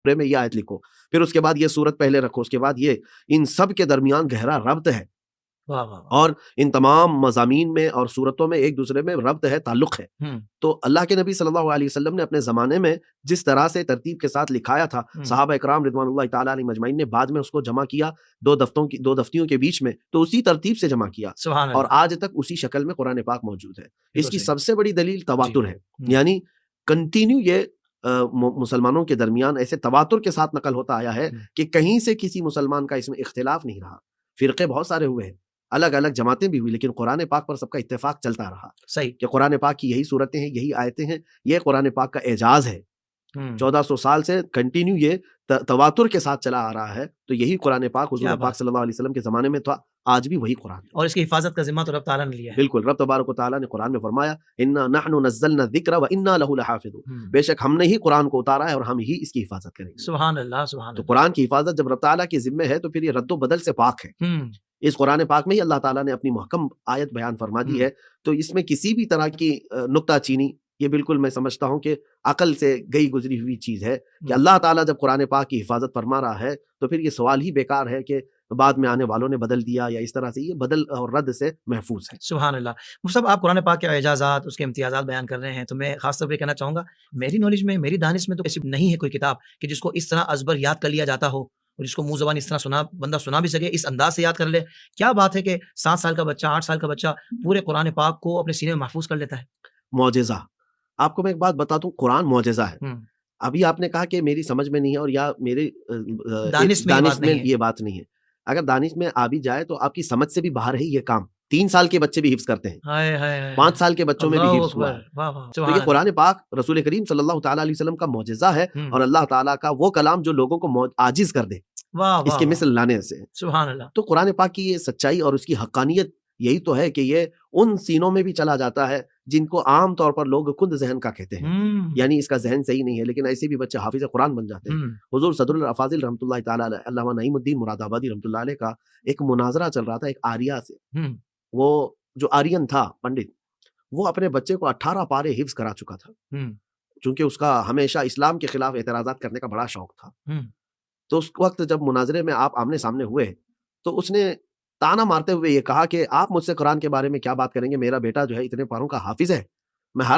Spray میں یہ آیت لکھو، پھر اس کے بعد یہ سورت پہلے رکھو، اس کے بعد یہ، ان سب کے درمیان گہرا ربط ہے، اور ان تمام مضامین میں اور صورتوں میں ایک دوسرے میں ربط ہے، تعلق ہے۔ تو اللہ کے نبی صلی اللہ علیہ وسلم نے اپنے زمانے میں جس طرح سے ترتیب کے ساتھ لکھایا تھا، صحابہ اکرام رضوان اللہ تعالیٰ علیہ مجمعین نے بعد میں اس کو جمع کیا دو دفتیوں کے بیچ میں، تو اسی ترتیب سے جمع کیا، اور آج تک اسی شکل میں قرآن پاک موجود ہے۔ اس کی سب سے بڑی دلیل تواتر ہے، یعنی کنٹینیو یہ مسلمانوں کے درمیان ایسے تواتر کے ساتھ نقل ہوتا آیا ہے کہ کہیں سے کسی مسلمان کا اس میں اختلاف نہیں رہا۔ فرقے بہت سارے ہوئے ہیں، الگ الگ جماعتیں بھی ہوئی، لیکن قرآن پاک پر سب کا اتفاق چلتا رہا، صحیح، کہ قرآن پاک کی یہی صورتیں ہیں، یہی آیتیں ہیں، یہ قرآن پاک کا اعجاز ہے۔ 1400 سال سے کنٹینیو یہ تواتر کے ساتھ چلا آ رہا ہے، تو یہی قرآن پاک حضور پاک صلی اللہ علیہ وسلم کے زمانے میں تھا، آج بھی وہی قرآن ہے، اور اس کی حفاظت کا ذمہ تو رب تعالیٰ نے لیا ہے۔ بالکل، رب تبارک و تعالیٰ نے قرآن میں فرمایا انا نحن نزلنا الذکر وانا لہ لحافظون، بے شک ہم نے ہی قرآن کو اتارا ہے اور ہم ہی اس کی حفاظت کریں گے۔ سبحان اللہ، سبحان اللہ۔ تو قرآن کی حفاظت جب رب تعالیٰ کے ذمہ ہے تو پھر یہ رد و بدل سے پاک ہے۔ اس قرآن پاک میں ہی اللہ تعالیٰ نے اپنی محکم آیت بیان فرما دی ہے، تو اس میں کسی بھی طرح کی نکتہ چینی، یہ بالکل میں سمجھتا ہوں کہ عقل سے گئی گزری ہوئی چیز ہے کہ اللہ تعالیٰ جب قرآن پاک کی حفاظت فرما رہا ہے تو پھر یہ سوال ہی بیکار ہے کہ بعد میں آنے والوں نے بدل دیا یا اس طرح سے، یہ بدل اور رد سے محفوظ ہے۔ سبحان اللہ۔ مفتی صاحب، آپ قرآن پاک کے اعجازات، اس کے امتیازات بیان کر رہے ہیں، تو میں خاص طور پہ کہنا چاہوں گا، میری نالج میں، میری دانش میں تو ایسی نہیں ہے کوئی کتاب کہ جس کو اس طرح ازبر یاد کر لیا جاتا ہو، اور جس کو منہ زبان اس طرح بندہ سنا بھی سکے، اس انداز سے یاد کر لے۔ کیا بات ہے کہ 7 سال کا بچہ، 8 سال کا بچہ پورے قرآن پاک کو اپنے سینے میں محفوظ کر لیتا ہے؟ معجزہ۔ آپ کو میں ایک بات بتاتا ہوں، قرآن معجزہ ہے۔ ابھی آپ نے کہا کہ میری سمجھ میں نہیں ہے اور یا میرے دانش میں یہ بات نہیں ہے۔ اگر دانش میں آ بھی جائے تو آپ کی سمجھ سے بھی باہر ہے یہ کام۔ 3 سال کے بچے بھی حفظ کرتے ہیں، 5 سال کے بچوں میں بھی حفظ ہوا ہے۔ تو یہ قرآن پاک رسول کریم صلی اللہ تعالیٰ علیہ وسلم کا معجزہ ہے، اور اللہ تعالیٰ کا وہ کلام جو لوگوں کو عاجز کر دے اس کے مثل لانے سے۔ سبحان اللہ۔ تو قرآن پاک کی یہ سچائی اور اس کی حقانیت یہی تو ہے کہ یہ ان سینوں میں بھی چلا جاتا ہے جن کو عام طور پر لوگ کند ذہن کا کہتے ہیں، یعنی اس کا ذہن صحیح نہیں ہے، لیکن ایسے بھی بچے حافظ قرآن بن جاتے ہیں۔ حضور صدر الافاضل رحمۃ اللہ تعالیٰ علیہ، علامہ نعیم الدین مراد آبادی رحمۃ اللہ علیہ کا ایک مناظرہ چل رہا تھا ایک آریہ سے۔ وہ جو آرین تھا پنڈت، وہ اپنے بچے کو 18 پارے حفظ کرا چکا تھا، چونکہ اس کا ہمیشہ اسلام کے خلاف اعتراضات کرنے کا بڑا شوق تھا۔ تو اس وقت جب مناظرے میں آپ آمنے سامنے ہوئے تو اس نے تانا مارتے ہوئے یہ کہا کہ آپ مجھ سے قرآن کے بارے میں کیا بات کریں گے، میرا بیٹا جو ہے اتنے پاروں کا حافظ ہے، میں ہر